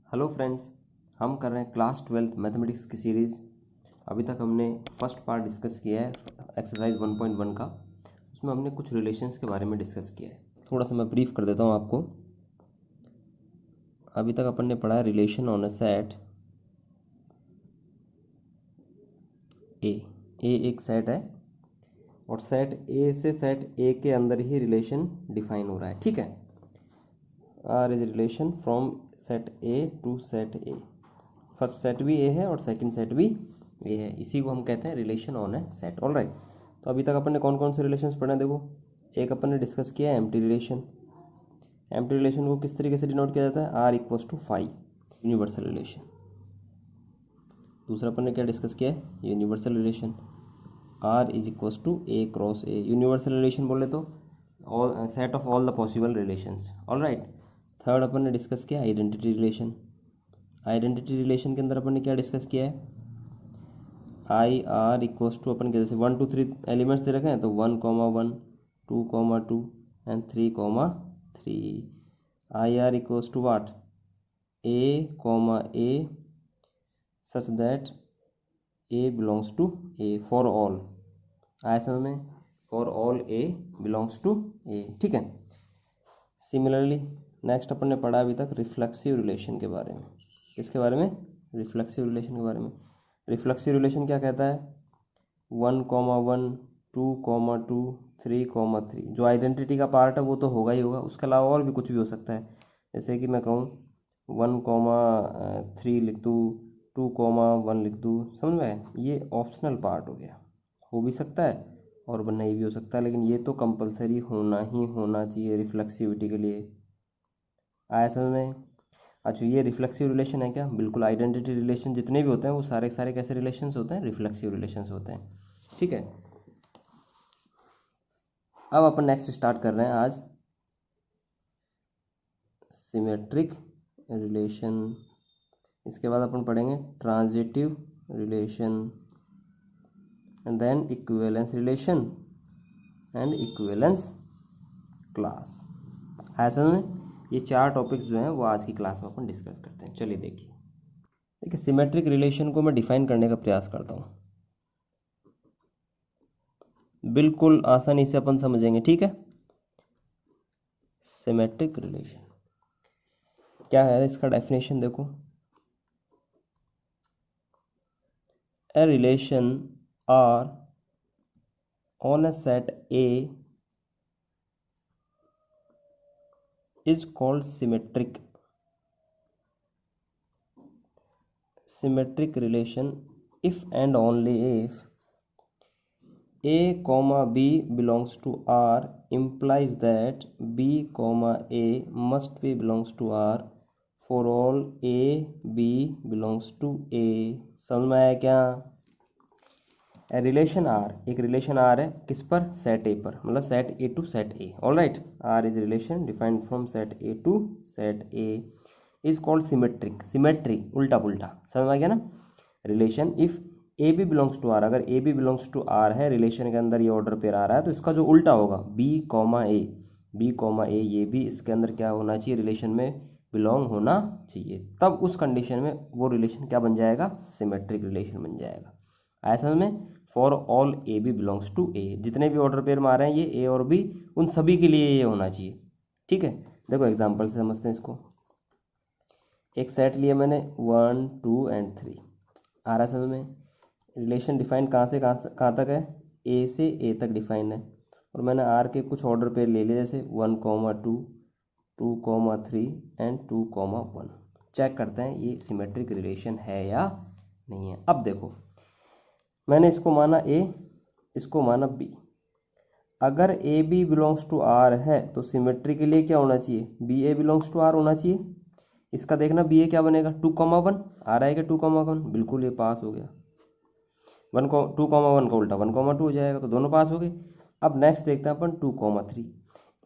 Hello friends, हम कर रहे हैं क्लास 12th मैथमेटिक्स की सीरीज़। अभी तक हमने फर्स्ट पार्ट डिस्कस किया है एक्सरसाइज 1.1 का। उसमें हमने कुछ रिलेशंस के बारे में डिस्कस किया है। थोड़ा सा मैं ब्रीफ कर देता हूँ आपको। अभी तक अपन ने पढ़ा है relation on a set A. A एक सेट है और सेट ए से सेट ए के अंदर ही रिलेशन डिफाइन हो रहा है, ठीक है। R is relation from set A to set A. First set भी ए है और सेकंड सेट भी ए है, इसी को हम कहते हैं relation on A set. All right, तो अभी तक अपन ने कौन कौन से रिलेशंस पढ़े हैं देखो। एक अपन ने डिस्कस किया है एम्प्टी रिलेशन। एम्प्टी रिलेशन को किस तरीके से डिनोट किया जाता है, R equals to five, universal relation. दूसरा अपन ने क्या डिस्कस किया है, universal relation, R is equals to A cross A. Universal relation बोले तो all set of all the possible relations. All right, third अपन ने डिस्कस किया आइडेंटिटी रिलेशन। आइडेंटिटी रिलेशन के अंदर अपन ने क्या डिस्कस किया है, आई आर इक्वल्स टू अपन के जैसे 1 2 3 एलिमेंट्स दे रखे हैं तो 1,1 2,2 and 3,3। I R equals to what, A such that A belongs to A for all. आया समझ में, for all A belongs to A, ठीक है। सिमिलरली नेक्स्ट अपन ने पढ़ा अभी तक रिफ्लेक्सिव रिलेशन के बारे में। किसके बारे में, रिफ्लेक्सिव रिलेशन के बारे में। रिफ्लेक्सिव रिलेशन क्या कहता है, 1,1 2,2 3,3। जो आइडेंटिटी का पार्ट है वो तो होगा ही होगा, उसके अलावा और भी कुछ भी हो सकता है। जैसे कि मैं कहूँ 1,3 लिख दूँ, 2,1 लिख दूँ, समझ में आया? ये ऑप्शनल पार्ट हो गया, हो भी सकता है और नहीं भी हो सकता है, लेकिन ये तो कंपलसरी होना ही होना चाहिए रिफ्लेक्सिविटी के लिए। आया समझ में? अच्छा, ये रिफ्लेक्सिव रिलेशन है क्या, बिल्कुल। आइडेंटिटी रिलेशन जितने भी होते हैं वो सारे सारे कैसे रिलेशंस होते हैं, रिफ्लेक्सिव रिलेशंस होते हैं, ठीक है। अब अपन नेक्स्ट स्टार्ट कर रहे हैं आज सिमेट्रिक रिलेशन। इसके बाद अपन पढ़ेंगे transitive relation and then equivalence relation and equivalence class. है समझ में? ये चार टॉपिक्स जो हैं वो आज की क्लास में अपन डिस्कस करते हैं। चलिए देखिए सिमेट्रिक रिलेशन को मैं डिफाइन करने का प्रयास करता हूँ, बिल्कुल आसानी से अपन समझेंगे, ठीक है। सिमेट्रिक रिलेशन क्या है, इसका डेफिनेशन देखो। A relation R on a set A is called symmetric relation if and only if a comma b belongs to R implies that b comma a must be belongs to R for all a b belongs to a। समझ में आया क्या? Relation R, एक relation R है किस पर, set A पर, मतलब set A to set A. All right, R is relation defined from set A to set A is called symmetric. Symmetry उल्टा पुल्टा, समझ आ गया ना। Relation if A B belongs to R, अगर A B belongs to R है, relation के अंदर ये ऑर्डर पेयर आ रहा है, तो इसका जो उल्टा होगा बी कॉमा ए, बी कॉमा ए ये भी इसके अंदर क्या होना चाहिए, रिलेशन में बिलोंग होना चाहिए। तब उस कंडीशन में वो रिलेशन क्या बन जाएगा, सिमेट्रिक रिलेशन बन जाएगा। आया समझ में? For all A B belongs to A, जितने भी ऑर्डर पेयर में आ रहे हैं ये ए और बी, उन सभी के लिए ये होना चाहिए, ठीक है। देखो एग्जांपल से समझते हैं इसको। एक सेट लिया मैंने 1 2 एंड 3, आ रहा है समझ में। रिलेशन डिफाइन कहाँ तक है, ए से ए तक डिफाइन है, और मैंने आर के कुछ ऑर्डर पेयर ले लिए जैसे 1,2 2,3 एंड 2,1। चेक करते हैं ये सिमेट्रिक रिलेशन है या नहीं है। अब देखो मैंने इसको माना ए, इसको माना बी। अगर A B belongs to R है तो सिमेट्री के लिए क्या होना चाहिए, B A belongs to R होना चाहिए। इसका देखना बी ए क्या बनेगा, 2,1 आ रहा है क्या, 2,1 बिल्कुल ये पास हो गया। 2,1 का उल्टा 1,2 हो जाएगा, तो दोनों पास हो गए। अब नेक्स्ट देखते हैं अपन 2,3।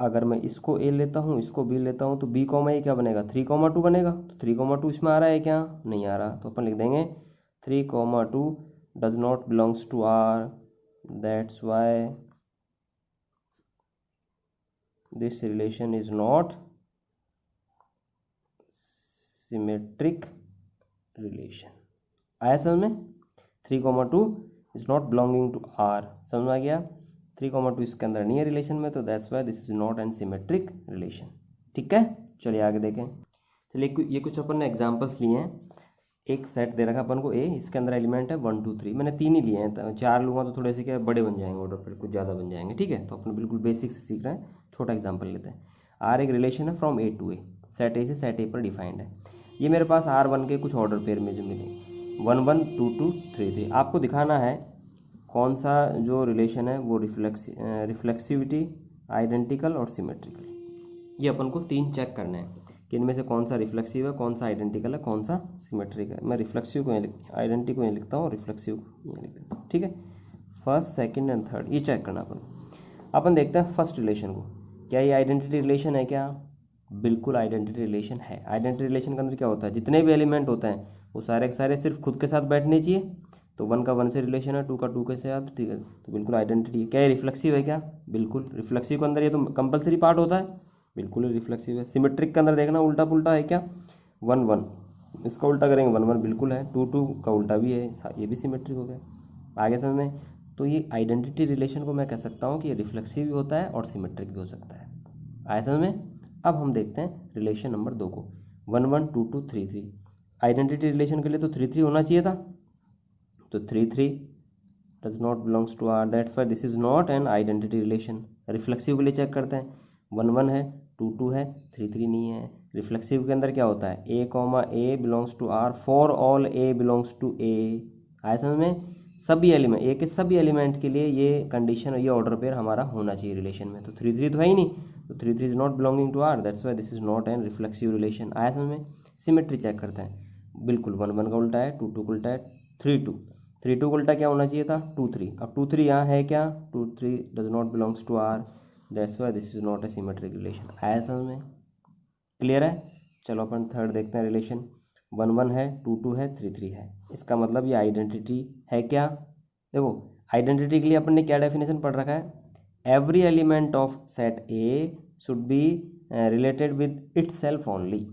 अगर मैं इसको ए लेता हूँ इसको बी लेता हूँ तो बी कॉमा ए क्या बनेगा, 3,2 बनेगा। तो 3,2 इसमें आ रहा है क्या, नहीं आ रहा, तो अपन लिख देंगे 3,2 does not belongs to R, that's why this relation is not symmetric relation. आया समझ में? 3,2 is not belonging to R, समझ में आ गया? 3,2 इसके अंदर नहीं है रिलेशन में, तो that's why this is not an symmetric relation. ठीक है, चलिए आगे देखें। चलिए ये कुछ अपन ने एग्जाम्पल्स लिए हैं। एक सेट दे रखा अपन को ए, इसके अंदर एलिमेंट है 1 2 3, मैंने 3 ही लिए हैं, तो 4 लूँगा तो थोड़े से क्या बड़े बन जाएंगे, ऑर्डर पर कुछ ज़्यादा बन जाएंगे। ठीक है, तो अपन बिल्कुल बेसिक से सीख रहे हैं, छोटा एग्जाम्पल लेते हैं। आर एक रिलेशन है from A to A, set A से सेट ए पर डिफाइंड है। ये मेरे पास R1 के कुछ ऑर्डर पेयर में जो मिले 1 1 2 2 3 3, आपको दिखाना है कौन सा जो रिलेशन है वो रिफ्लेक्सिविटी, आइडेंटिकल और सिमेट्रिकल। ये अपन को 3 चेक करने हैं कि इनमें से कौन सा रिफ्लेक्सिव है, कौन सा आइडेंटिकल है, कौन सा सिमेट्रिक है। मैं रिफ्लेक्सिव को आइडेंटिटी को यहाँ लिखता हूँ और रिफ्लेक्सिव को यहाँ लिख देता हूँ। ठीक है, फर्स्ट सेकंड एंड थर्ड ये चेक करना अपन देखते हैं फर्स्ट रिलेशन को। क्या ये आइडेंटिटी रिलेशन है? क्या बिल्कुल आइडेंटिटी रिलेशन है। आइडेंटिटी रिलेशन के अंदर क्या होता है, जितने भी एलिमेंट होते हैं वो सारे के सारे सिर्फ खुद के साथ बैठने चाहिए। तो 1 का 1 से रिलेशन है, 2 का 2 के साथ, ठीक है, तो बिल्कुल आइडेंटिटी है। क्या ये रिफ्लेक्सिव है? क्या बिल्कुल रिफ्लेक्सिव के अंदर ये तो कंपलसरी पार्ट होता है, बिल्कुल रिफ्लेक्सिव है। सिमेट्रिक के अंदर देखना उल्टा पुल्टा है क्या, 1 1 इसका उल्टा करेंगे 1 1 बिल्कुल है, 2 2 का उल्टा भी है, ये भी सिमेट्रिक हो गया। आगे समझ में? तो ये आइडेंटिटी रिलेशन को मैं कह सकता हूँ कि ये रिफ्लेक्सिव भी होता है और सिमेट्रिक भी हो सकता है। आगे समझ में? अब हम देखते हैं रिलेशन नंबर 2 को, 1 1 2 2 3 3। आइडेंटिटी रिलेशन के लिए तो 3 3 होना चाहिए था, तो 3 3 does not belongs to R, that's why this is not an identity relation. Reflexive के लिए चेक करते हैं, 1 1 है, 2 2 है, 3 3 नहीं है। रिफ्लेक्सिव के अंदर क्या होता है, A belongs to R for all A belongs to A. आया समझ में? सभी एलिमेंट, ए के सभी एलिमेंट के लिए ये कंडीशन, ये ऑर्डर पेयर हमारा होना चाहिए रिलेशन में। तो 3 3 तो है ही नहीं, तो 3 3 is not belonging to R, that's why this is not an reflexive relation. आया समझ में? सिमेट्री चेक करते हैं, बिल्कुल 1 1 का उल्टा है, 2 2 का उल्टा है, 3 2 3 2 का उल्टा क्या होना चाहिए था, 2 3। अब 2 3 यहाँ है क्या, 2 3 does not belongs to R, that's why this is not a symmetric relation. आया समझ में? क्लियर है? चलो अपन थर्ड देखते हैं रिलेशन। 1 1 है, 2 2 है, 3 3 है। इसका मतलब ये आइडेंटिटी है। क्या देखो, आइडेंटिटी के लिए अपन ने क्या डेफिनेशन पढ़ रखा है, every element of set A should be related with itself only.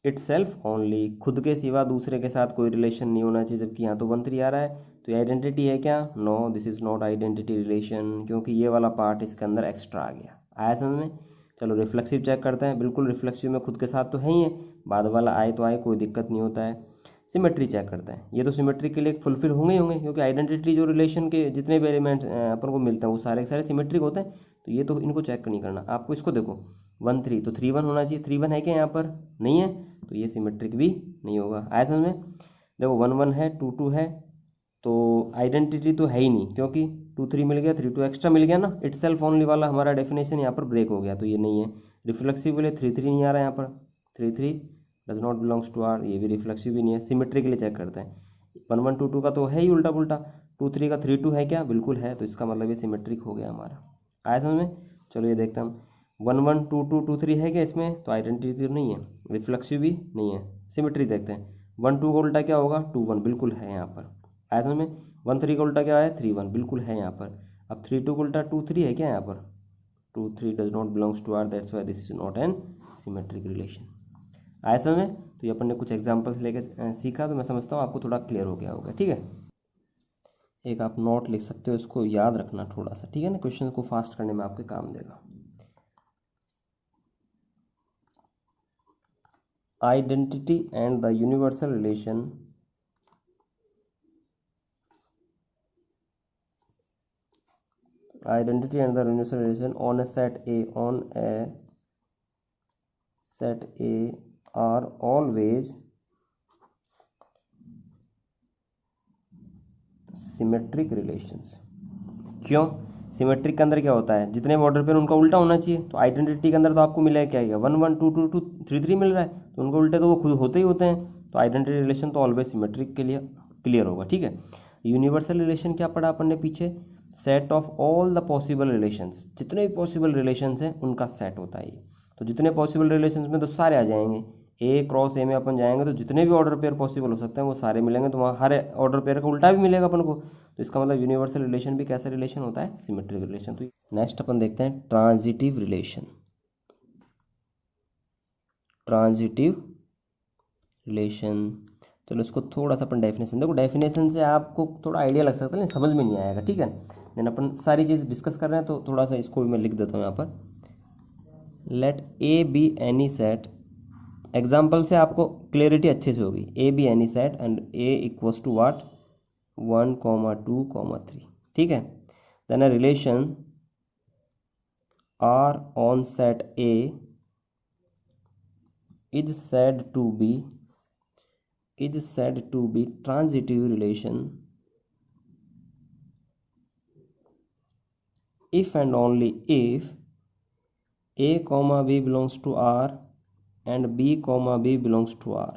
Itself only, खुद के सिवा दूसरे के साथ कोई रिलेशन नहीं होना चाहिए। जबकि यहाँ तो 1 3 आ रहा है, तो ये आइडेंटिटी है क्या, no this is not identity relation, क्योंकि ये वाला पार्ट इसके अंदर एक्स्ट्रा आ गया। आया समझ में? चलो रिफ्लेक्सिव चेक करते हैं, बिल्कुल रिफ्लेक्सिव में खुद के साथ तो है ही है, बाद वाला आए तो आए, कोई दिक्कत नहीं होता है। सिमेट्री चेक करते हैं, ये तो सिमेट्री के लिए फुलफिल होंगे ही होंगे, क्योंकि आइडेंटिटी जो रिलेशन के जितने भी एलिमेंट अपन को मिलते हैं वो सारे के सारे सिमेट्रिक होते हैं। तो ये तो इनको चेक नहीं करना आपको, इसको देखो 1 3, तो 3 1 होना चाहिए, 3 1 है क्या यहाँ पर, नहीं है, तो ये सिमेट्रिक भी नहीं होगा। आया समझ में? देखो 1 1 है, 2 2 है, तो आइडेंटिटी तो है ही नहीं, क्योंकि 2 3 मिल गया, 3 2 एक्स्ट्रा मिल गया ना, इट सेल्फ ओनली वाला हमारा डेफिनेशन यहाँ पर ब्रेक हो गया, तो ये नहीं है। रिफ्लेक्सिव के लिए 3 3 नहीं आ रहा है यहाँ पर, 3 3 does not belongs to R, ये भी रिफ्लेक्सिव भी नहीं है। सिमेट्री के लिए चेक करते हैं, 1 1 2 2 का तो है ही उल्टा पुल्टा, 2 3 का 3 2 है क्या, बिल्कुल है, तो इसका मतलब ये सिमेट्रिक हो गया हमारा। आया समझ में? चलो ये देखते हैं हम, 1 1 2 2 2 3 है क्या इसमें, तो आइडेंटिटी तो नहीं है, रिफ्लेक्सिव भी नहीं है। सिमेट्री देखते हैं, 1 2 का उल्टा क्या होगा, 2 1 बिल्कुल है यहाँ पर। आया समझ में? 1 3 का उल्टा क्या है, 3 1 बिल्कुल है यहाँ पर। अब 3 2 का उल्टा 2 3 है क्या यहाँ पर, 2 3 does not belongs to R, that's why this is not an symmetric relation. आया समझ में? तो ये अपन ने कुछ एग्जांपल्स लेके सीखा, तो मैं समझता हूँ आपको थोड़ा क्लियर हो गया होगा। ठीक है, एक आप नोट लिख सकते हो, इसको याद रखना थोड़ा सा, ठीक है ना, क्वेश्चन को फास्ट करने में आपके काम देगा। Identity and the universal relation on a set A are always symmetric relations. क्यों? सिमेट्रिक के अंदर क्या होता है, जितने ऑर्डर पेयर उनका उल्टा होना चाहिए। तो आइडेंटिटी के अंदर तो आपको मिला है क्या, 1 1 2 2 2 3 3 मिल रहा है, तो उनके उल्टे तो वो खुद होते ही होते हैं। तो आइडेंटिटी रिलेशन तो ऑलवेज सिमेट्रिक के लिए क्लियर होगा। ठीक है, यूनिवर्सल रिलेशन क्या पढ़ा अपन ने पीछे, set of all the possible relations, जितने भी पॉसिबल रिलेशंस हैं उनका सेट होता है ये। तो जितने पॉसिबल रिलेशंस में तो सारे आ जाएंगे, ए क्रॉस ए में अपन जाएंगे तो जितने भी ऑर्डर पेयर पॉसिबल हो सकते हैं वो सारे मिलेंगे, तो वहाँ हर ऑर्डर पेयर का उल्टा भी मिलेगा अपन को। तो इसका मतलब यूनिवर्सल रिलेशन भी कैसा रिलेशन होता है, सिमेट्रिक रिलेशन। तो नेक्स्ट अपन देखते हैं ट्रांजिटिव रिलेशन। Transitive relation. चलो इसको थोड़ा सा अपन डेफिनेशन, देखो डेफिनेशन से आपको थोड़ा आइडिया लग सकता है, समझ में नहीं आएगा, ठीक है। देन अपन सारी चीज़ डिस्कस कर रहे हैं तो थोड़ा सा इसको भी मैं लिख देता हूँ यहाँ पर। Let A B any set, example से आपको क्लियरिटी अच्छे से होगी। A B any set and A equals to what 1, 2, 3, ठीक है। Then a relation R on set A is said to be transitive relation if and only if a comma b belongs to R and b comma b belongs to R।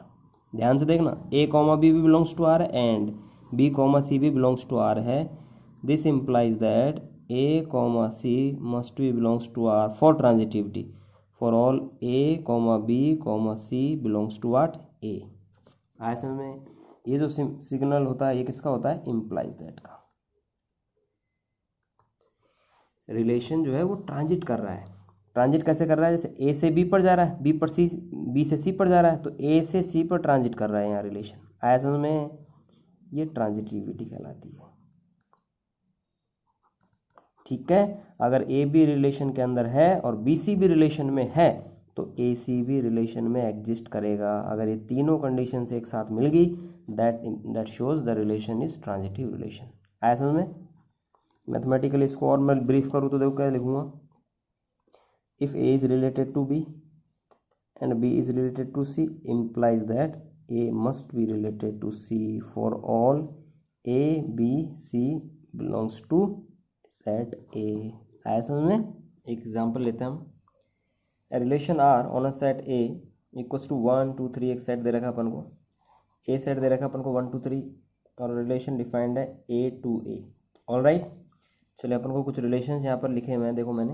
ध्यान से देखना, a comma b भी belongs to R and b comma c भी belongs to R है। This implies that a comma c must be belongs to R for transitivity for all a comma b comma c belongs to what a। ऐसे में ये जो signal होता है ये किसका होता है, इम्प्लाइज दैट का। रिलेशन जो है वो ट्रांजिट कर रहा है। ट्रांजिट कैसे कर रहा है, जैसे ए से बी पर जा रहा है, बी पर सी, बी से सी पर जा रहा है, तो ए से सी पर ट्रांजिट कर रहा है यहाँ रिलेशन। ऐसे में ये ट्रांजिटिविटी कहलाती है, ठीक है। अगर ए बी रिलेशन के अंदर है और बी सी भी रिलेशन में है तो ए सी भी रिलेशन में एग्जिस्ट करेगा। अगर ये तीनों कंडीशन से एक साथ मिल गई that shows the relation is transitive relation. ऐसे में मैथमेटिकली इसको और मैं ब्रीफ करूँ तो देखो क्या लिखूंगा, if A is related to B and B is related to C implies that A must be related to C for all A B C belongs to set A. ऐसे में एक एग्जाम्पल लेते हैं हम, relation R on a set A equals to 1, 2, 3, एक set दे रखा अपन को, ए set दे रखा अपन को 1, 2, 3 और रिलेशन डिफाइंड है ए टू ए। ऑल राइट, चलिए अपन को कुछ रिलेशन यहाँ पर लिखे हुए हैं, देखो मैंने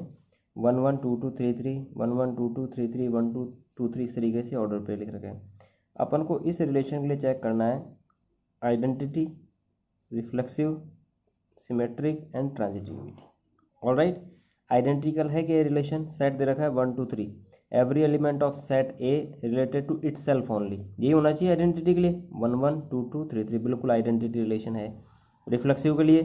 1, 1, 2, 2, 3, 3, 1, 1, 2, 2, 3, 3, 1, 2, 2, 3 इस तरीके से ऑर्डर पे लिख रखे हैं। अपन को इस रिलेशन के लिए चेक करना है identity, reflexive, symmetric and transitivity. All right, identical है कि रिलेशन सेट दे रखा है 1, 2, 3, every element of set A related to itself only, यही होना चाहिए आइडेंटिटी के लिए। 1, 1, 2, 2, 3, 3 बिल्कुल आइडेंटिटी रिलेशन है। रिफ्लेक्सिव के लिए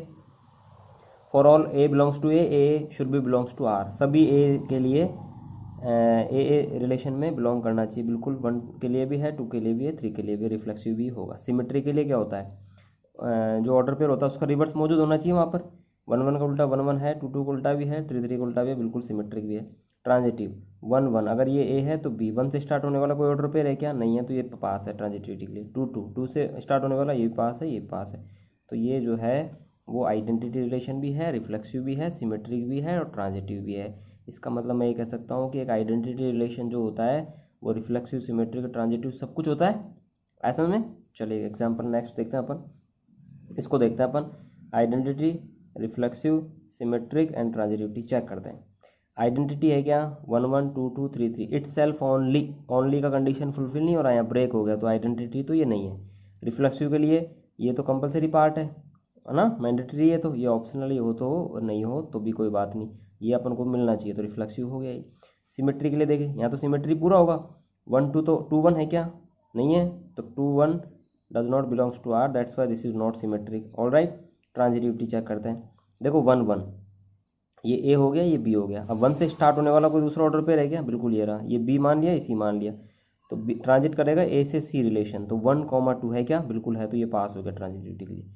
for all A belongs to A should be belongs to R, सभी ए के लिए ए रिलेशन में बिलोंग करना चाहिए बिल्कुल। 1 के लिए भी है, 2 के लिए भी है, 3 के लिए भी, रिफ्लेक्सिव भी होगा। सिमेट्री के लिए क्या होता है, जो ऑर्डर पेयर होता है उसका रिवर्स मौजूद होना चाहिए वहाँ पर। 1, 1 का उल्टा 1, 1 है, 2, 2 का उल्टा भी है, 3, 3 का उल्टा भी है, बिल्कुल सिमेट्रिक भी है। ट्रांजिटिव 1, 1 अगर ये ए है तो बी 1 से स्टार्ट होने वाला कोई ऑर्डर पेयर है क्या, नहीं है, तो ये पास है ट्रांजिटिविटी के लिए। 2, 2, 2 से स्टार्ट होने वाला ये पास है, ये पास है, तो ये जो है वो आइडेंटिटी रिलेशन भी है, रिफ्लेक्सिव भी है, सिमेट्रिक भी है और ट्रांजिटिव भी है। इसका मतलब मैं ये कह सकता हूँ कि एक आइडेंटिटी रिलेशन जो होता है वो रिफ्लेक्सिव, सिमेट्रिक, ट्रांजिटिव सब कुछ होता है। ऐसा में चलिए एग्जाम्पल नेक्स्ट देखते हैं अपन, इसको देखते हैं अपन, identity, reflexive, symmetric and transitivity check करते हैं। आइडेंटिटी है क्या, 1, 1, 2, 2, 3, 3 इट सेल्फ ओनली, ओनली का कंडीशन फुलफिल नहीं हो रहा है, यहाँ ब्रेक हो गया तो आइडेंटिटी तो ये नहीं है। रिफ्लेक्सिव के लिए ये तो कंपलसरी पार्ट है ना, मैंडेटरी है, तो ये ऑप्शनल, ये हो तो हो और नहीं हो तो भी कोई बात नहीं, ये अपन को मिलना चाहिए तो रिफ्लेक्सिव हो गया ये। सिमेट्री के लिए देखें, यहाँ तो सिमेट्री पूरा होगा, 1, 2 तो 2, 1 है क्या, नहीं है, तो 2, 1 does not belongs to R, that's why this is not symmetric. All right, transitivity check करते हैं, देखो 1, 1 ये ए हो गया, ये बी हो गया। अब 1 से स्टार्ट होने वाला कोई दूसरा ऑर्डर पेयर है क्या, बिल्कुल ये रहा, ये बी मान लिया, इसी मान लिया, तो ट्रांजिट करेगा ए से सी रिलेशन, तो 1, 2 है क्या, बिल्कुल है, तो ये पास हो गया ट्रांजिटिविटी के लिए।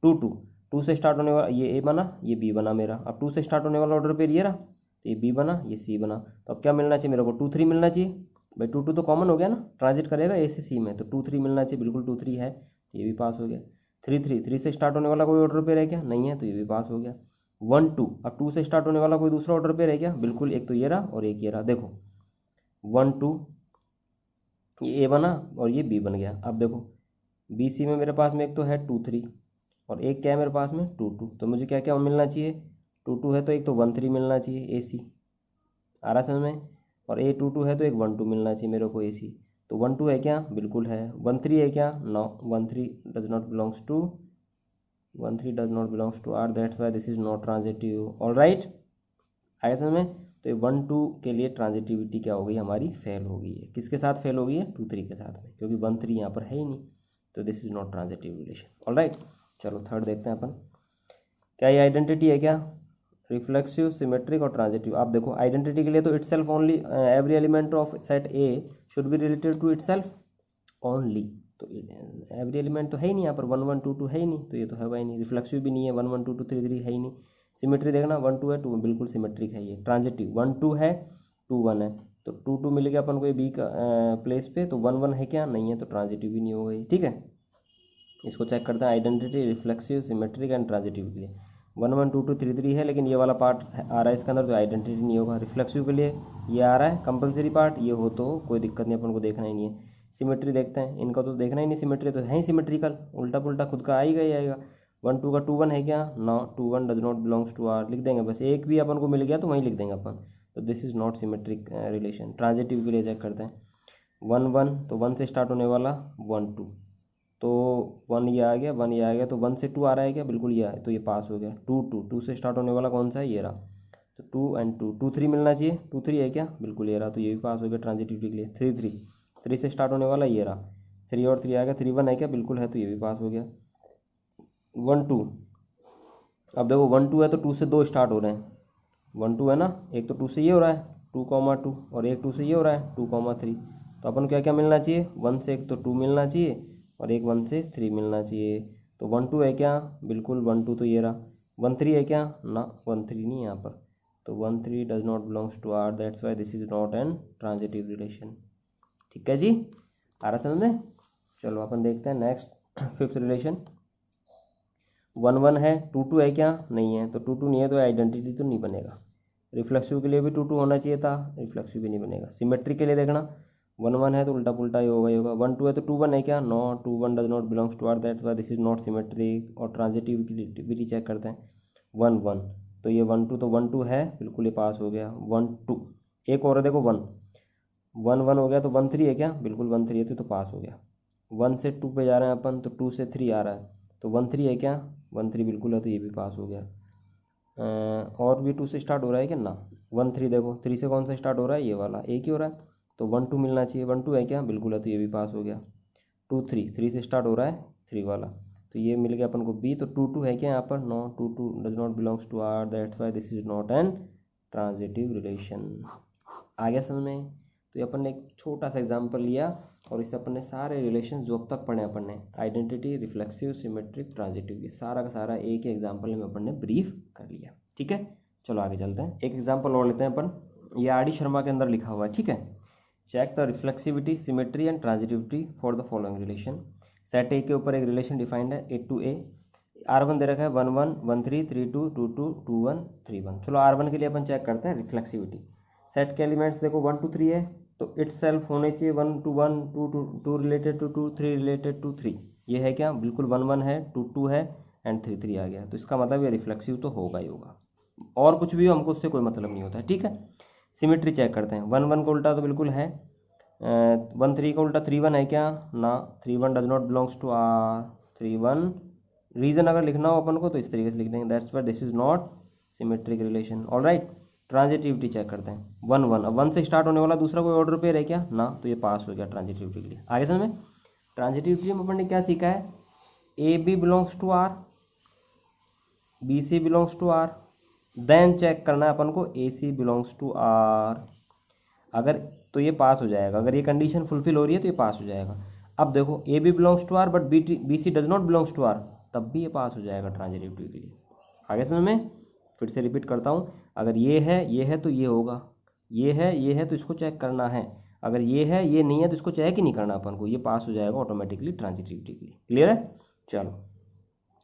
2, 2 2 से स्टार्ट होने वाला ये ए बना, ये बी बना मेरा। अब 2 से स्टार्ट होने वाला ऑर्डर पेयर ये रहा, तो ये बी बना, ये सी बना, तो अब क्या मिलना चाहिए मेरे को, 2, 3 मिलना चाहिए भाई। 2, 2 तो कॉमन हो गया ना, ट्रांजिट करेगा ए से सी में, तो 2, 3 मिलना चाहिए, बिल्कुल 2, 3 है, तो ये भी पास हो गया। 3, 3 3 से स्टार्ट होने वाला कोई ऑर्डर पेयर है क्या, नहीं है, तो ये भी पास हो गया। 1, 2 अब 2 से स्टार्ट होने वाला कोई दूसरा ऑर्डर पेयर है क्या, बिल्कुल, एक तो ये रहा और एक ये रहा, देखो 1, 2 ये ए बना और ये बी बन गया। अब देखो बी सी में मेरे पास में एक तो है 2, 3 और एक क्या है मेरे पास में 2, 2, तो मुझे क्या क्या मिलना चाहिए, 2, 2 है तो एक तो 1, 3 मिलना चाहिए ए सी, आ रहा समझ में, और ए 2, 2 है तो एक 1, 2 मिलना चाहिए मेरे को ए सी, तो 1, 2 है क्या, बिल्कुल है। 1, 3 है क्या, no, 1, 3 does not belongs to, 1, 3 does not belongs to R, that's why this is not transitive. All right, आया समझ में, तो 1 2 के लिए ट्रांजिटिविटी क्या हो गई हमारी, फेल हो गई है। किसके साथ फेल हो गई है, 2 3 के साथ में, क्योंकि 1 3 यहाँ पर है ही नहीं, तो this is not transitive relation. Alright, चलो थर्ड देखते हैं अपन। क्या ये आइडेंटिटी है क्या, रिफ्लेक्सिव, सिमेट्रिक और ट्रांजिटिव। आप देखो आइडेंटिटी के लिए तो itself only, every element of set A should be related to itself only, तो एवरी एलिमेंट तो है ही नहीं यहाँ पर, 1 1 2 2 है ही नहीं, तो ये तो है ही नहीं। रिफ्लेक्सिव भी नहीं है, 1 1 2 2 3 3 है ही नहीं। सिमेट्री देखना, 1 2 है, 2 बिल्कुल सिमेट्रिक है ये। ट्रांजिटिव 1 2 है, 2 1 है, तो 2 2 मिल गया अपन को ये बी का प्लेस पे, तो 1 1 है क्या, नहीं है, तो ट्रांजिटिव भी नहीं होगा ये। ठीक है, इसको चेक करते हैं, identity, reflexive, symmetric and transitive के लिए 1 1 2 2 3 3 है, लेकिन ये वाला पार्ट आ रहा है इसके अंदर, तो आइडेंटिटी नहीं होगा। रिफ्लेक्सिव के लिए ये आ रहा है कंपलसरी पार्ट, ये हो तो कोई दिक्कत नहीं, अपन को देखना ही नहीं है। सिमेट्री देखते हैं, इनका तो देखना ही नहीं, सिमेट्री तो है ही सिमेट्रिकल, उल्टा पुल्टा खुद का आएगा ही आएगा। 1 2 का 2 1 है क्या, no, 2 1 does not belongs to R, लिख देंगे बस, एक भी अपन को मिल गया तो वहीं लिख देंगे अपन, तो this is not symmetric relation. Transitive के लिए चेक करते हैं, 1 1, तो 1 से स्टार्ट होने वाला 1 2, तो 1 ये आ गया, 1 ये आ गया, तो 1 से 2 आ रहा है क्या, बिल्कुल ये है, तो ये पास हो गया। 2 2, 2 से स्टार्ट होने वाला कौन सा है, ये रहा, तो 2 एंड 2, 2 3 मिलना चाहिए, 2 3 है क्या, बिल्कुल ये रहा, तो ये भी पास हो गया ट्रांजिटिविटी के लिए। 3 3, 3 से स्टार्ट होने वाला ये रहा, 3 और 3 आ गया, 3 1 है क्या, बिल्कुल है, तो ये भी पास हो गया। 1 2, अब देखो 1 2 है तो 2 से 2 स्टार्ट हो रहे हैं, 1 2 है ना, एक तो 2 से ये हो रहा है 2,2, और एक 2 से ये हो रहा है 2,3, तो अपन क्या क्या मिलना चाहिए, 1 से एक तो 2 मिलना चाहिए, और एक 1 से 3 मिलना चाहिए। तो 1 2 है क्या, बिल्कुल 1 2 तो ये रहा। 1 3 है क्या, ना 1 3 नहीं है यहाँ पर, तो 1 3 does not belongs to R, that's why this is not an transitive relation. ठीक है जी, आ रहा समझ में। चलो अपन देखते हैं नेक्स्ट फिफ्थ रिलेशन। 1 1 है, 2 2 है क्या, नहीं है, तो 2 2 नहीं है, तो आइडेंटिटी तो नहीं बनेगा। रिफ्लेक्सिव के लिए भी 2 2 होना चाहिए था, रिफ्लेक्सिव भी नहीं बनेगा। सिमेट्री के लिए देखना, 1 1 है तो उल्टा पुल्टा ही होगा ही होगा। 1 2 है तो 2 1 है क्या, no, 2 1 does not belongs to R, that's why this is not symmetric. और ट्रांजिटिविटी चेक करते हैं, 1 1, तो ये 1 2, तो 1 2 है, बिल्कुल ये पास हो गया। 1 2, एक और है देखो 1 1 1 हो गया, तो 1 3 है क्या, बिल्कुल 1 3 है, तो पास हो गया। 1 से 2 पे जा रहे हैं अपन, तो 2 से 3 आ रहा है, तो 1 3 है क्या, 1 3 बिल्कुल है, तो ये भी पास हो गया। और भी 2 से स्टार्ट हो रहा है क्या, ना, 1 3 देखो, 3 से कौन सा स्टार्ट हो रहा है, ये वाला, एक ही हो रहा है, तो 1 2 मिलना चाहिए। 1 2 है क्या, बिल्कुल है, तो ये भी पास हो गया। 2 3, 3 से स्टार्ट हो रहा है 3 वाला, तो ये मिल गया अपन को बी। तो 2 2 है क्या यहाँ पर, no, 2 2 does not belongs to R, that's why this is not an transitive relation. आ गया समझ में। तो ये अपन ने एक छोटा सा एग्जाम्पल लिया, और इससे अपन ने सारे रिलेशन जो अब तक पढ़े अपन ने, आइडेंटिटी, रिफ्लेक्सिव, सिमेट्रिक, ट्रांजिटिव, ये सारा का सारा एक ही एग्जाम्पल में अपन ने ब्रीफ कर लिया। ठीक है, चलो आगे चलते हैं। एक एग्जाम्पल और लेते हैं अपन, ये आर डी शर्मा के अंदर लिखा हुआ है। ठीक है, check the reflexivity, symmetry and transitivity for the following relation. Set A के ऊपर एक रिलेशन डिफाइंड है, ए टू ए। R1 दे रखा है 1 1 1 3 3 2 2 2 2 1 3 1। चलो R1 के लिए अपन चेक करते हैं रिफ्लेक्सिविटी। सेट के एलिमेंट्स देखो 1 2 3 है, तो इट सेल्फ होने चाहिए 1 2 1 2 2 2 रिलेटेड टू 2 3 रिलेटेड टू 3। ये है क्या, बिल्कुल 1 1 है, 2 2 है एंड 3 3 आ गया, तो इसका मतलब ये रिफ्लेक्सिव तो होगा ही होगा, और कुछ भी हो हमको उससे कोई मतलब नहीं होता है। ठीक है, सिमेट्री चेक करते हैं। 1 1 का उल्टा तो बिल्कुल है, 1 3 का उल्टा 3 1 है क्या, ना, 3 1 does not belongs to R, 3 1। Reason अगर लिखना हो अपन को तो इस तरीके से लिख देंगे, that's why this is not symmetric relation. Alright, transitivity check करते हैं। 1 1, अब 1 से स्टार्ट होने वाला दूसरा कोई ऑर्डर पेयर है क्या, ना, तो ये पास हो गया ट्रांजिटिविटी के लिए। आगे समझ में। ट्रांजिटिविटी में अपन ने क्या सीखा है, A B belongs to R, B C belongs to R, then check करना है अपन को A C belongs to R. अगर तो ये पास हो जाएगा, अगर ये कंडीशन फुलफिल हो रही है तो ये पास हो जाएगा। अब देखो A B belongs to R but B C does not belongs to R, तब भी ये पास हो जाएगा ट्रांजिटिविटी के लिए। आगे समझ में। फिर से रिपीट करता हूँ, अगर ये है तो ये होगा, ये है तो इसको चेक करना है, अगर ये है ये नहीं है तो इसको चेक ही नहीं करना अपन को, ये पास हो जाएगा ऑटोमेटिकली ट्रांजिटिविटी के लिए। क्लियर है। चलो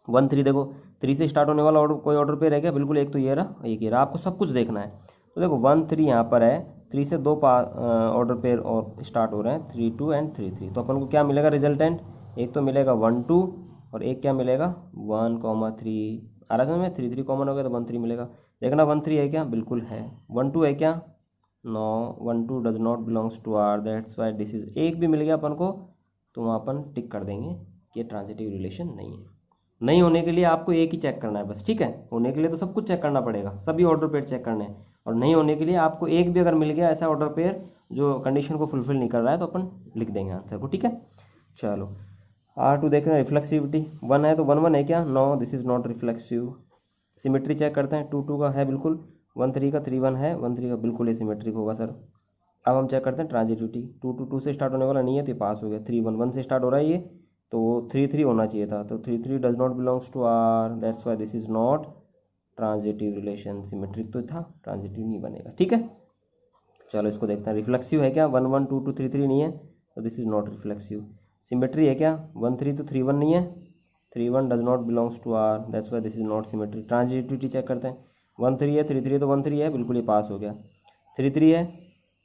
1 3 देखो, 3 से स्टार्ट होने वाला ऑर्डर कोई ऑर्डर पे रह गया, बिल्कुल एक तो ये रहा, एक ये रहा, आपको सब कुछ देखना है। तो देखो 1 3 यहाँ पर है, 3 से 2 ऑर्डर पेयर और स्टार्ट हो रहे हैं, 3 2 एंड 3 3। तो अपन को क्या मिलेगा रिजल्टेंट, एक तो मिलेगा 1 2 और एक क्या मिलेगा 1 3। आ रहा है 3 3 कॉमन हो गया तो 1 3 मिलेगा। देखना 1 3 है क्या, बिल्कुल है। 1 2 है क्या, no, 1 2 does not belongs to R, that's why this is, एक भी मिल गया अपन को तो वहाँ अपन टिक कर देंगे कि ये ट्रांजिटिव रिलेशन नहीं है। नहीं होने के लिए आपको एक ही चेक करना है बस। ठीक है, होने के लिए तो सब कुछ चेक करना पड़ेगा, सभी ऑर्डर पेयर चेक करने हैं। और नहीं होने के लिए आपको एक भी अगर मिल गया ऐसा ऑर्डर पेयर जो कंडीशन को फुलफिल नहीं कर रहा है तो अपन लिख देंगे आंसर को, ठीक है। चलो R2 देख रहे हैं, रिफ्लेक्सिविटी 1 है तो 1 1 है क्या, no this is not reflexive. Symmetry check करते हैं, 2 2 का है बिल्कुल, 1 3 का 3 1 है, 1 3 का बिल्कुल ये सिमेट्रिक होगा सर। अब हम चेक करते हैं ट्रांजिटिविटी, 2 2 2 से स्टार्ट होने वाला नहीं है तो ये पास हो गया, 3 1 1 से स्टार्ट हो रहा है ये तो 3 3 होना चाहिए था, तो 3 3 does not belongs to R, that's why this is not transitive relation. Symmetric तो था, ट्रांजिटिव नहीं बनेगा, ठीक है। चलो इसको देखते हैं, रिफ्लेक्सिव है क्या, 1 1 2 2 3 3 नहीं है तो this is not reflexive. Symmetry है क्या, 1 3 तो 3 1 नहीं है, 3 1 does not belongs to R, that's why this is not symmetry. Transitivity check करते हैं, 1 3 है, 3 3 तो 1 3 है, बिल्कुल ये पास हो गया। 3 3 है,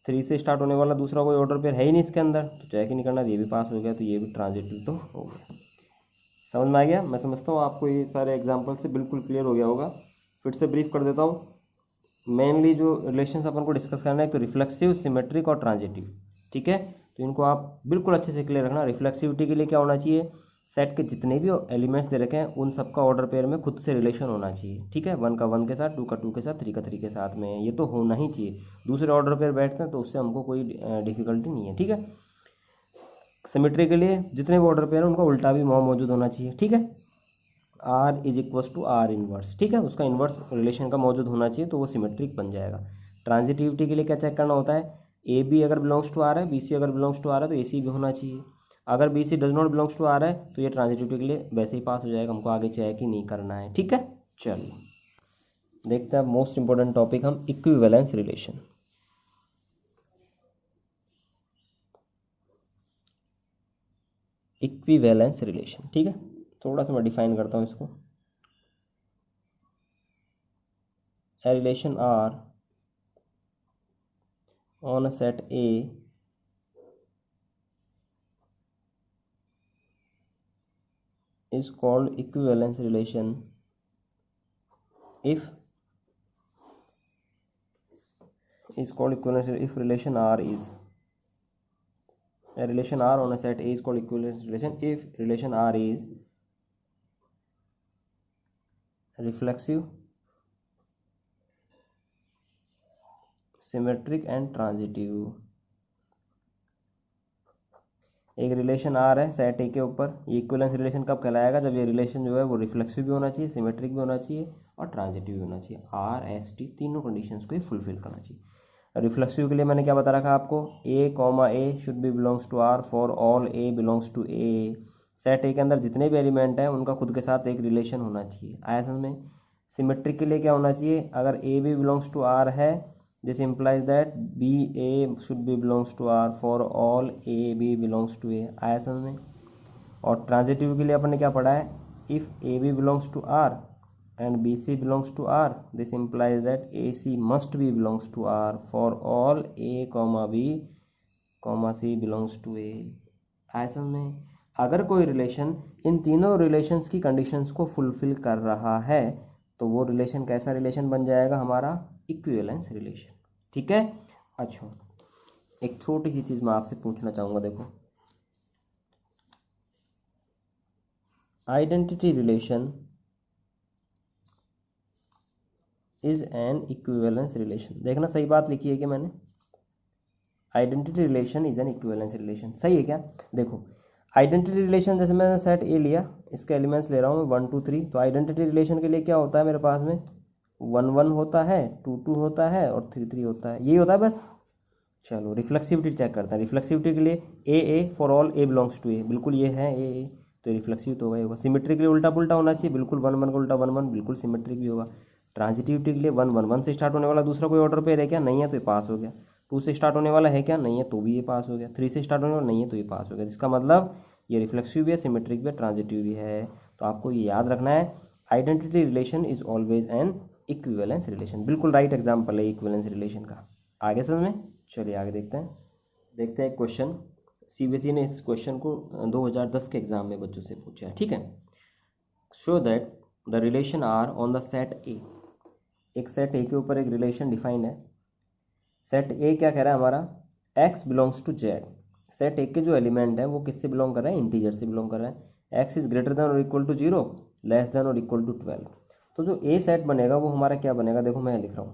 3 से स्टार्ट होने वाला दूसरा कोई ऑर्डर पेयर है ही नहीं इसके अंदर तो चेक ही नहीं करना, ये भी पास हो गया, तो ये भी ट्रांजिटिव तो हो गया। समझ में आ गया, मैं समझता हूँ आपको ये सारे एग्जाम्पल से बिल्कुल क्लियर हो गया होगा। फिर से ब्रीफ कर देता हूँ, मेनली जो रिलेशंस अपन को डिस्कस करना है तो रिफ्लेक्सिव, सिमेट्रिक और ट्रांजिटिव, ठीक है। तो इनको आप बिल्कुल अच्छे से क्लियर रखना। रिफ्लेक्सिविटी के लिए क्या होना चाहिए, सेट के जितने भी एलिमेंट्स दे रखे हैं उन सबका ऑर्डर पेयर में खुद से रिलेशन होना चाहिए, ठीक है। 1 का 1 के साथ, 2 का 2 के साथ, 3 का 3 के साथ में, ये तो होना ही चाहिए। दूसरे ऑर्डर पेयर बैठते हैं तो उससे हमको कोई डिफिकल्टी नहीं है, ठीक है। सिमेट्री के लिए जितने भी ऑर्डर पेयर हैं उनका उल्टा भी वहाँ मौजूद होना चाहिए, ठीक है। R is equals to R inverse, ठीक है, उसका इन्वर्स रिलेशन का मौजूद होना चाहिए तो वो सिमेट्रिक बन जाएगा। ट्रांजिटिविटी के लिए क्या चेक करना होता है, ए बी अगर बिलोंग्स टू R है, बी सी अगर बिलोंग्स टू R है तो ए सी भी होना चाहिए। अगर B C does not belongs to R है तो ये ट्रांजिटिविटी के लिए वैसे ही पास हो जाएगा, हमको आगे चेक ही नहीं करना है, ठीक है। चलिए देखते हैं मोस्ट इंपॉर्टेंट टॉपिक हम, इक्विवेलेंस रिलेशन। इक्विवेलेंस रिलेशन, ठीक है, थोड़ा सा मैं डिफाइन करता हूँ इसको। A relation R on a set A is called equivalence relation if relation R is, a relation R on a set A is called equivalence relation if relation R is reflexive, symmetric and transitive। एक relation R है set A के ऊपर, ये equivalence relation कब कहलाएगा, जब ये relation जो है वो रिफ्लेक्सिव भी होना चाहिए, सिमेट्रिक भी होना चाहिए और ट्रांजिटिव भी होना चाहिए। R S T तीनों कंडीशंस को ये फुलफिल करना चाहिए। रिफ्लेक्सिव के लिए मैंने क्या बता रखा आपको, A should be belongs to R for all A belongs to A। Set A के अंदर जितने भी एलिमेंट हैं उनका खुद के साथ एक रिलेशन होना चाहिए, आया समझ में। सिमेट्रिक के लिए क्या होना चाहिए, अगर A भी बिलोंग्स टू R है, this implies that B A should be belongs to R for all A B belongs to A, आया समझ में। और ट्रांजिटिव के लिए अपन ने क्या पढ़ा है, if A B belongs to R and B C belongs to R, this implies that A C must be belongs to R for all A B C belongs to A, आया समझ में। अगर कोई रिलेशन इन तीनों relations की conditions को fulfil कर रहा है तो वो रिलेशन कैसा रिलेशन बन जाएगा हमारा, इक्विवेलेंस रिलेशन, ठीक है। अच्छा एक छोटी सी चीज मैं आपसे पूछना चाहूंगा, देखो identity relation is an equivalence relation, देखना सही बात लिखी है कि मैंने, identity relation is an equivalence relation, सही है क्या। देखो आइडेंटिटी रिलेशन, जैसे मैंने सेट ए लिया, इसके एलिमेंट्स ले रहा हूँ मैं 1 2 3, तो आइडेंटिटी रिलेशन के लिए क्या होता है मेरे पास में, 1 1 होता है, 2 2 होता है और 3 3 होता है, यही होता है बस। चलो रिफ्लेक्सिविटी चेक करते हैं। रिफ्लेक्सिविटी के लिए A for all A belongs to A, बिल्कुल ये है ए तो रिफ्लेक्सिव तो होगा। सिमेट्रिक के लिए उल्टा पुल्टा होना चाहिए, बिल्कुल 1 1 का उल्टा 1 1 बिल्कुल सिमेट्रिक भी होगा। ट्रांजिटिविटी के लिए 1 1 1 से स्टार्ट होने वाला दूसरा कोई ऑर्डर पेयर है क्या, नहीं है तो ये पास हो गया। 2 से स्टार्ट होने वाला है क्या, नहीं है तो भी ये पास हो गया। 3 से स्टार्ट होने वाला नहीं है तो ये पास हो गया, जिसका मतलब ये रिफ्लेक्सिव भी है, सिमेट्रिक भी है, ट्रांजिटिव भी है। तो आपको ये याद रखना है, identity relation is always an equivalence relation, बिल्कुल राइट एग्जाम्पल है इक्विवेलेंस रिलेशन का। आगे समझ में, चलिए आगे देखते हैं एक क्वेश्चन, सीबीएसई ने इस क्वेश्चन को 2010 के एग्जाम में बच्चों से पूछा है, ठीक है। Show that the relation R on the set A, एक सेट ए के ऊपर एक रिलेशन डिफाइन है। सेट ए क्या कह रहा है हमारा, x belongs to z. Set A के जो एलिमेंट है वो किससे बिलोंग कर रहा है, इंटीजर से बिलोंग कर रहा है। एक्स इज ग्रेटर देन और इक्वल टू 0, लेस देन और इक्वल टू 12। तो जो ए सेट बनेगा वो हमारा क्या बनेगा, देखो मैं लिख रहा हूँ,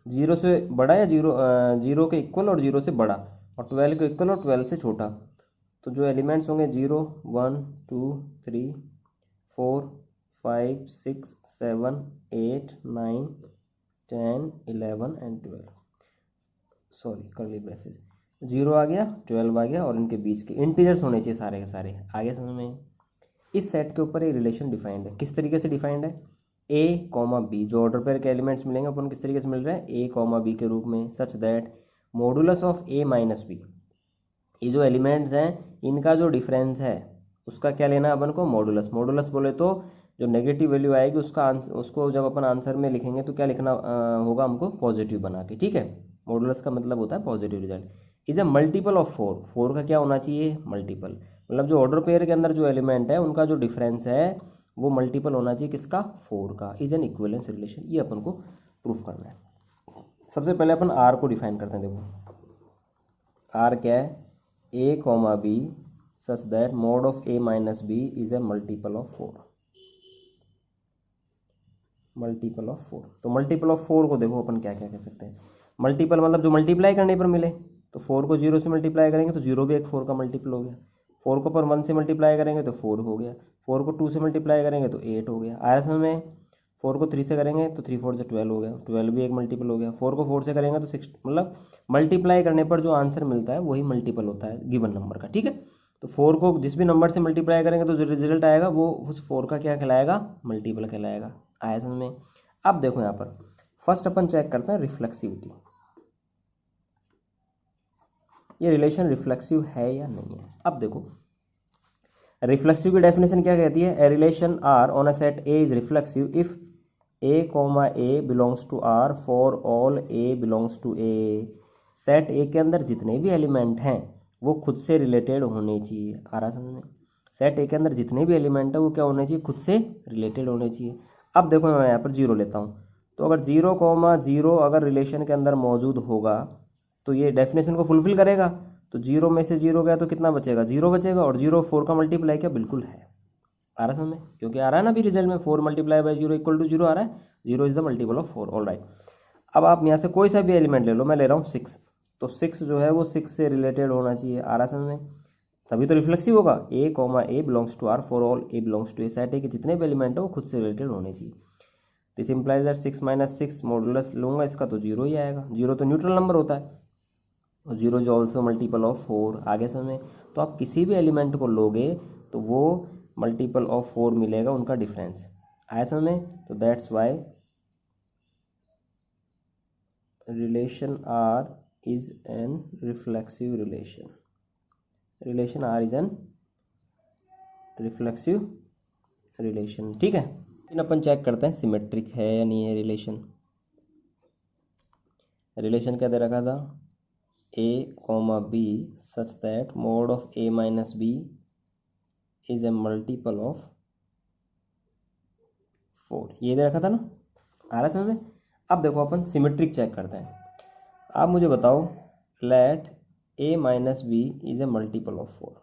जीरो से बड़ा या जीरो के इक्वल और जीरो से बड़ा, और 12 के इक्वल और 12 से छोटा। तो जो एलिमेंट्स होंगे 0 1 2 3 4 5 6 7 8 9 10 11 एंड 12, सॉरी कर्ली ब्रेसेस, 0 आ गया, 12 आ गया, और इनके बीच के इंटीजर्स होने चाहिए सारे के सारे। आगे समझ में। इस सेट के ऊपर एक रिलेशन डिफाइंड है। किस तरीके से डिफाइंड है? ए कॉमा बी, जो ऑर्डर पेयर के एलिमेंट्स मिलेंगे अपन किस तरीके से मिल रहे हैं? ए कॉमा बी के रूप में, such that modulus of A minus B, ये जो एलिमेंट्स हैं इनका जो डिफरेंस है उसका क्या लेना है अपन को? मॉडुलस। मॉडुलस बोले तो जो नेगेटिव वैल्यू आएगी उसका उसको जब अपन आंसर में लिखेंगे तो क्या लिखना होगा हमको? पॉजिटिव बना के, ठीक है। मॉडुलस का मतलब होता है positive result. Is a multiple of 4, 4 का क्या होना चाहिए? मल्टीपल। मतलब जो ऑर्डर पेयर के अंदर जो एलिमेंट है उनका जो डिफरेंस है वो मल्टीपल होना चाहिए किसका? 4 का। इज एन इक्विवेलेंस रिलेशन, ये अपन को प्रूफ करना है। सबसे पहले अपन आर को डिफाइन करते हैं। देखो आर क्या है? A comma B such that mod of A minus B is a multiple of 4, multiple of 4। तो मल्टीपल ऑफ 4 को देखो अपन क्या क्या कह सकते हैं। मल्टीपल मतलब जो मल्टीप्लाई करने पर मिले, तो 4 को 0 से मल्टीप्लाई करेंगे तो 0 भी एक 4 का मल्टीपल हो गया। 4 को पर 1 से मल्टीप्लाई करेंगे तो 4 हो गया। 4 को 2 से मल्टीप्लाई करेंगे तो 8 हो गया। आया समझ में। 4 को 3 से करेंगे तो 3 4 से 12 हो गया, 12 भी एक मल्टीपल हो गया। 4 को 4 से करेंगे तो 6, मतलब मल्टीप्लाई करने पर जो आंसर मिलता है वही मल्टीपल होता है गिवन नंबर का, ठीक है। तो 4 को जिस भी नंबर से मल्टीप्लाई करेंगे तो जो रिजल्ट आएगा वो उस 4 का क्या कहलाएगा? मल्टीपल कहलाएगा। आया समझ में। अब देखो यहाँ पर फर्स्ट अपन चेक करते हैं रिफ्लेक्सिविटी, ये रिलेशन रिफ्लेक्सिव है या नहीं है। अब देखो रिफ्लेक्सिव की डेफिनेशन क्या कहती है? A relation R on a set A is reflexive if A comma A belongs to R for all A belongs to A. Set A के अंदर जितने भी एलिमेंट हैं वो खुद से रिलेटेड होने चाहिए। आ रहा समझ में। सेट ए के अंदर जितने भी एलिमेंट है वो क्या होने चाहिए? खुद से रिलेटेड होने चाहिए। अब देखो मैं यहाँ पर 0 लेता हूँ, तो अगर 0 कॉमा 0 अगर रिलेशन के अंदर मौजूद होगा तो ये डेफिनेशन को फुलफिल करेगा। तो 0 में से 0 गया तो कितना बचेगा? 0 बचेगा, और 0 4 का मल्टीप्लाई क्या? बिल्कुल है। आ रहा समझ में, क्योंकि आ रहा है ना अभी रिजल्ट में 4 मल्टीप्लाई बाई 0 इक्वल टू 0 आ रहा है। 0 is the multiple of 4, all right. अब आप यहाँ से कोई सा भी एलिमेंट ले लो, मैं ले रहा हूँ 6, तो 6 जो है वो 6 से रिलेटेड होना चाहिए। आ रहा समझ में, तभी तो रिफ्लेक्सिव होगा। A comma A belongs to R for all A belongs to A, set A के जितने भी एलिमेंट है वो खुद से रिलेटेड होने चाहिए। This implies that 6 minus 6 modulus लूंगा इसका तो 0 ही आएगा। 0 तो न्यूट्रल नंबर होता है, और 0 इज ऑल्सो मल्टीपल ऑफ 4। आगे समय तो आप किसी भी एलिमेंट को लोगे तो वो मल्टीपल ऑफ 4 मिलेगा उनका डिफरेंस। आया समझ में। तो that's why relation R is an reflexive relation, relation R is an reflexive relation, ठीक है। इन अपन चेक करते हैं सिमेट्रिक है या नहीं है रिलेशन। रिलेशन क्या दे रखा था? A comma B such that mod of A minus B is a multiple of 4, ये दे रखा था ना। आ रहा समझ में। अब देखो अपन सिमेट्रिक चेक करते हैं। आप मुझे बताओ let A minus B is a multiple of 4।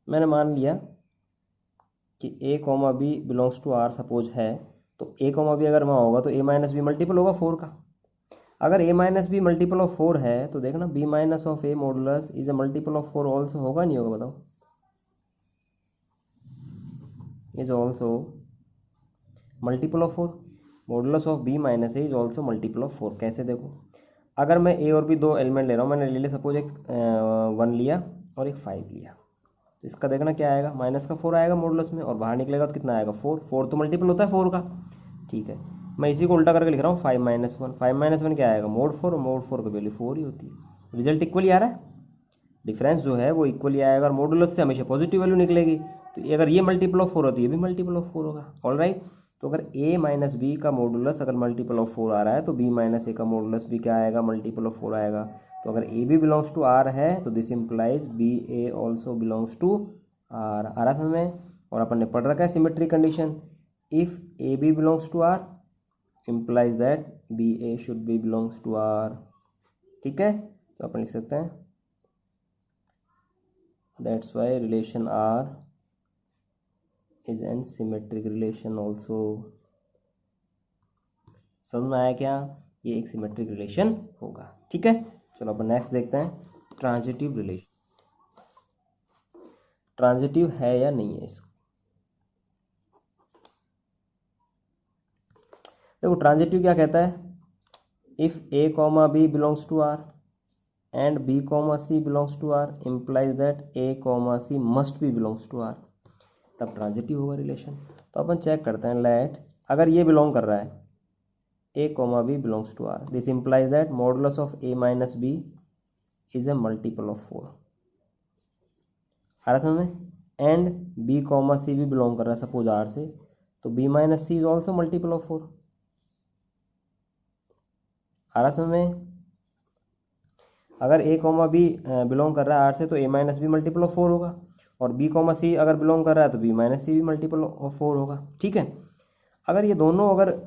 मैंने मान लिया कि A comma B belongs to R suppose है, तो ए कॉमा बी अगर वहाँ होगा तो ए माइनस बी मल्टीपल होगा 4 का। अगर A minus B multiple of 4 है तो देखना B minus of A modulus is a multiple of 4 also, होगा नहीं होगा बताओ? Is also multiple of 4। Modulus of B minus A is also multiple of 4। कैसे देखो, अगर मैं ए और बी दो एलिमेंट ले रहा हूँ, मैंने ले लिया सपोज एक 1 लिया और एक 5 लिया, तो इसका देखना क्या आएगा? माइनस का 4 आएगा मॉडुलस में, और बाहर निकलेगा तो कितना आएगा? 4। 4 तो मल्टीपल होता है 4 का, ठीक है। मैं इसी को उल्टा करके लिख रहा हूँ 5 माइनस 1। 5 माइनस 1 क्या आएगा? मोड 4, और मोड 4 की वैल्यू 4 ही होती है। रिजल्ट इक्वली आ रहा है, डिफरेंस जो है वो इक्वली आएगा, और मॉडुलस से हमेशा पॉजिटिव वैल्यू निकलेगी। तो अगर ये मल्टीपल ऑफ 4 होती है ये भी मल्टीपल ऑफ 4 होगा, ऑल राइट। तो अगर a माइनस बी का मॉडुलस अगर मल्टीपल ऑफ 4 आ रहा है तो b माइनस ए का मॉडुलस भी क्या आएगा? मल्टीपल ऑफ 4 आएगा। तो अगर A B belongs to R है तो this implies B A also belongs to R. आ रहा समझ में। और अपन ने पढ़ रखा है symmetry condition, if A B belongs to R implies that B A should be belongs to R, ठीक है। तो अपन लिख सकते हैं that's why relation R is an symmetric relation also, समझ में आया क्या? ये एक सिमेट्रिक रिलेशन होगा। ठीक है, चलो अपन नेक्स्ट देखते हैं ट्रांजिटिव रिलेशन। ट्रांजिटिव है या नहीं है इसको देखो। ट्रांजिटिव क्या कहता है? If A comma B belongs to R and B comma C belongs to R implies that A comma C must be belongs to R, तब ट्रांजिटिव होगा रिलेशन। तो अपन चेक करते हैं, लेट अगर ये बिलोंग कर रहा है A comma B belongs to R, this implies that modulus of A minus B is a multiple of 4। आ रहा समझ में? एंड बी कॉमा सी भी बिलोंग कर रहा है सपोज आर से, तो B minus C is also multiple of 4। आ रहा समझ में? अगर ए कॉमा बी बिलोंग कर रहा है आर से तो A minus B multiple of 4 होगा, और बी कॉमा सी अगर बिलोंग कर रहा है तो बी माइनस सी भी मल्टीपल ऑफ 4 होगा। ठीक है, अगर ये दोनों, अगर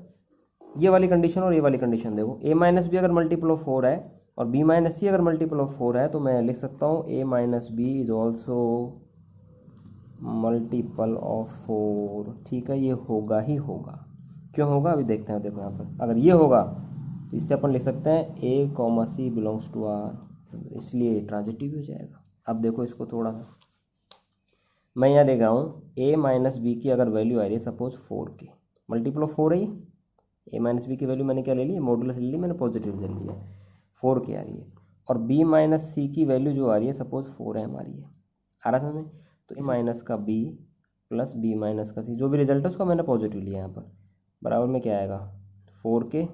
ये वाली कंडीशन और ये वाली कंडीशन देखो, ए माइनस बी अगर मल्टीपल ऑफ 4 है और बी माइनस सी अगर मल्टीपल ऑफ 4 है, तो मैं लिख सकता हूँ A minus B is also multiple of 4। ठीक है, ये होगा ही होगा। क्यों होगा अभी देखते हैं। देखो यहाँ पर अगर ये होगा तो इससे अपन लिख सकते हैं A comma C belongs to R, इसलिए ट्रांजिटिव हो जाएगा। अब देखो इसको थोड़ा सा, मैं यहाँ देख रहा हूँ ए माइनस बी की अगर वैल्यू आ रही है सपोज 4 की, मल्टीपल ऑफ 4 है ये। ए माइनस बी की वैल्यू मैंने क्या ले ली? मॉडुलस ले ली मैंने, पॉजिटिव ले लिया, 4 की आ रही है। और बी माइनस सी की वैल्यू जो आ रही है सपोज 4 है हमारी है। आ रहा समझ में? तो ए माइनस का बी प्लस बी माइनस का सी, जो भी रिजल्ट है उसका मैंने पॉजिटिव लिया यहाँ पर, बराबर में क्या आएगा? 4 के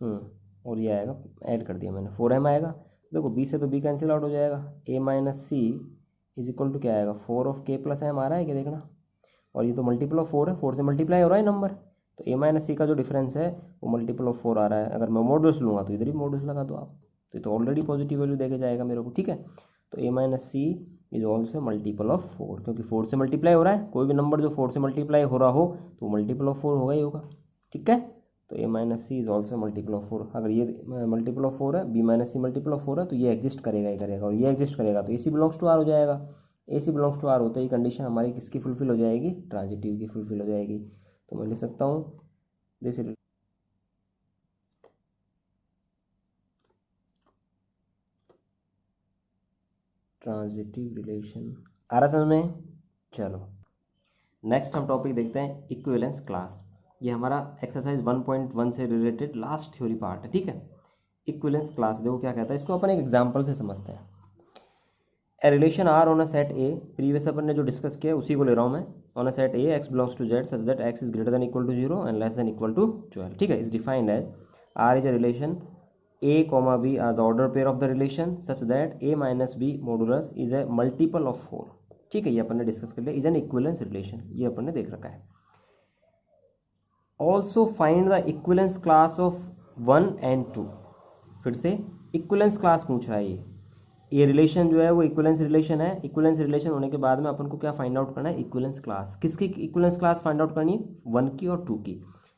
और ये आएगा, ऐड कर दिया मैंने, 4m आएगा। देखो बी से तो बी कैंसिल आउट हो जाएगा, A minus C is equal to क्या आएगा? 4 ऑफ के प्लस एम आ रहा है क्या देखना, और ये तो मल्टीपल ऑफ 4 है, 4 से मल्टीप्लाई हो रहा है नंबर, तो ए माइनस सी का जो डिफरेंस है वो मल्टीपल ऑफ 4 आ रहा है। अगर मैं मॉडुलस लूँगा तो इधर ही मॉडुलस लगा दो आप, तो ये तो ऑलरेडी पॉजिटिव वैल्यू देके जाएगा मेरे को। ठीक है, तो A minus C is also multiple of 4, क्योंकि 4 से मल्टीप्लाई हो रहा है, कोई भी नंबर जो 4 से मल्टीप्लाई हो रहा हो तो मल्टीपल ऑफ 4 होगा ही होगा। ठीक है, तो A minus C is also multiple of 4। अगर ये मल्टीपल ऑफ 4 है, B minus C multiple of 4 है, तो ये एग्जिस्ट करेगा ही करेगा, और ये एग्जिस्ट करेगा तो ए सी बिलोंग्स टू आर हो जाएगा। ए सी बिलोंग्स टू आर होते ही कंडीशन हमारी किसकी फुलफिल हो जाएगी? ट्रांजिटिव की फुलफिल हो जाएगी। तो मैं लिख सकता हूँ दिस ट्रांजिटिव रिलेशन। आ रहा समझ में? चलो नेक्स्ट हम टॉपिक देखते हैं इक्विवेलेंस क्लास। ये हमारा एक्सरसाइज 1.1 से रिलेटेड लास्ट थ्योरी पार्ट है। ठीक है, इक्विवेलेंस क्लास देखो क्या कहता है, इसको अपन एक एग्जांपल से समझते हैं। A relation R on a set A, previous अपन ने जो डिस्कस किया उसी को ले रहा हूँ मैं। On a set A x belongs to z such that x is greater than equal to 0 and less than equal to 12। ठीक है, is defined as R is a relation A comma B are the order pair of the relation such that A minus B modulus is a multiple of 4। ठीक है, ये अपन ने discuss कर लिया, is an equivalence relation, ये अपन ने देख रखा है। Also find the equivalence class of 1 and 2। फिर से इक्विवेलेंस क्लास पूछ रहा है ये रिलेशन जो है वो इक्विवेलेंस रिलेशन है। इक्विवेलेंस रिलेशन होने के बाद में अपन को क्या फाइंड आउट करना है? Equivalence class. किसकी इक्विवेलेंस क्लास फाइंड आउट करनी है? 1 की और 2 की।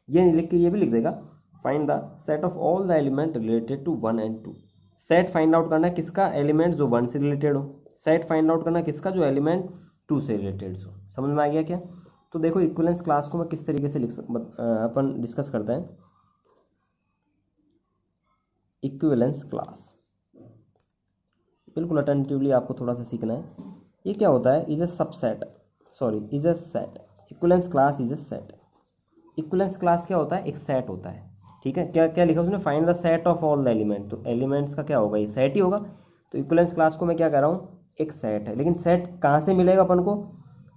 ये नहीं लिख के ये भी लिख देगा, find the set of all the element related to 1 and 2। Set find out करना है किसका? एलिमेंट जो 1 से रिलेटेड हो। सेट फाइंड आउट करना किसका? जो एलिमेंट 2 से रिलेटेड हो। समझ में आ गया क्या? तो देखो इक्विवेलेंस क्लास को मैं किस तरीके से अपन डिस्कस करते हैं। इक्विवेलेंस क्लास बिल्कुल अटेंटिवली आपको थोड़ा सा सीखना है। ये क्या होता है? Is a subset, sorry is a set. Equivalence class is a set. Equivalence class क्या होता है? एक सेट होता है। ठीक है, क्या क्या लिखा उसने? Find the set of all the element, तो एलिमेंट्स का क्या होगा? ये सेट ही होगा। तो इक्विवेलेंस क्लास को मैं क्या कह रहा हूँ? एक सेट है, लेकिन सेट कहाँ से मिलेगा अपन को?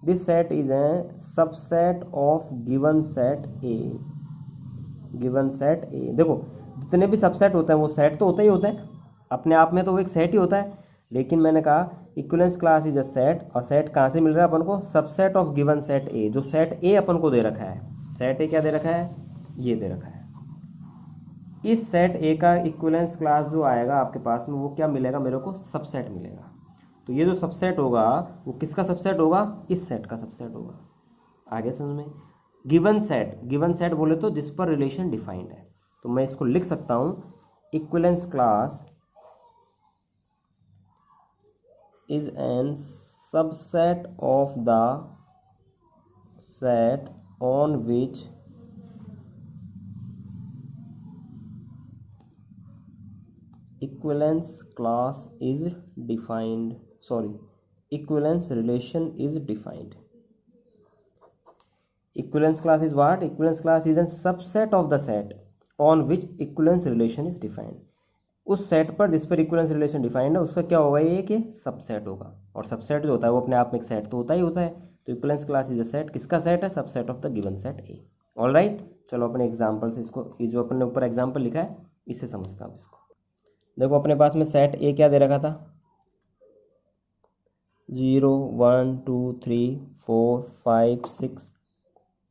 This set is a subset of given set A. Given set ए, देखो जितने भी सबसेट होते हैं वो सेट तो होता ही होता है, अपने आप में तो वो एक सेट ही होता है। लेकिन मैंने कहा equivalence class is a set, और सेट कहाँ से मिल रहा है अपन को? सबसेट ऑफ गिवन सेट ए। जो सेट ए अपन को दे रखा है, सेट ए क्या दे रखा है? ये दे रखा है। इस सेट ए का इक्विवेलेंस क्लास जो आएगा आपके पास में, वो क्या मिलेगा मेरे को? सबसेट मिलेगा। तो ये जो सबसेट होगा वो किसका सबसेट होगा? इस सेट का सबसेट होगा। आगे समझ में? गिवन सेट, गिवन सेट बोले तो जिस पर रिलेशन डिफाइंड है। तो मैं इसको लिख सकता हूं, equivalence class is an subset of the set on which equivalence class is defined, sorry, equivalence relation is defined. Equivalence class is what? Equivalence class is a subset of the set on which equivalence relation is defined. उस set पर जिस पर equivalence relation defined है उसका क्या होगा, ये कि सबसेट होगा. और सबसेट जो होता है वो अपने आप में एक सेट तो होता ही होता है. तो equivalence class is a set, किसका सेट है? Subset of the given set A. All right, चलो अपने एग्जांपल से इसको, ये जो अपने ऊपर एग्जांपल लिखा है इससे समझता हूँ इसको. देखो अपने पास में सेट ए क्या दे रखा था, 0 1 2 3 4 5 6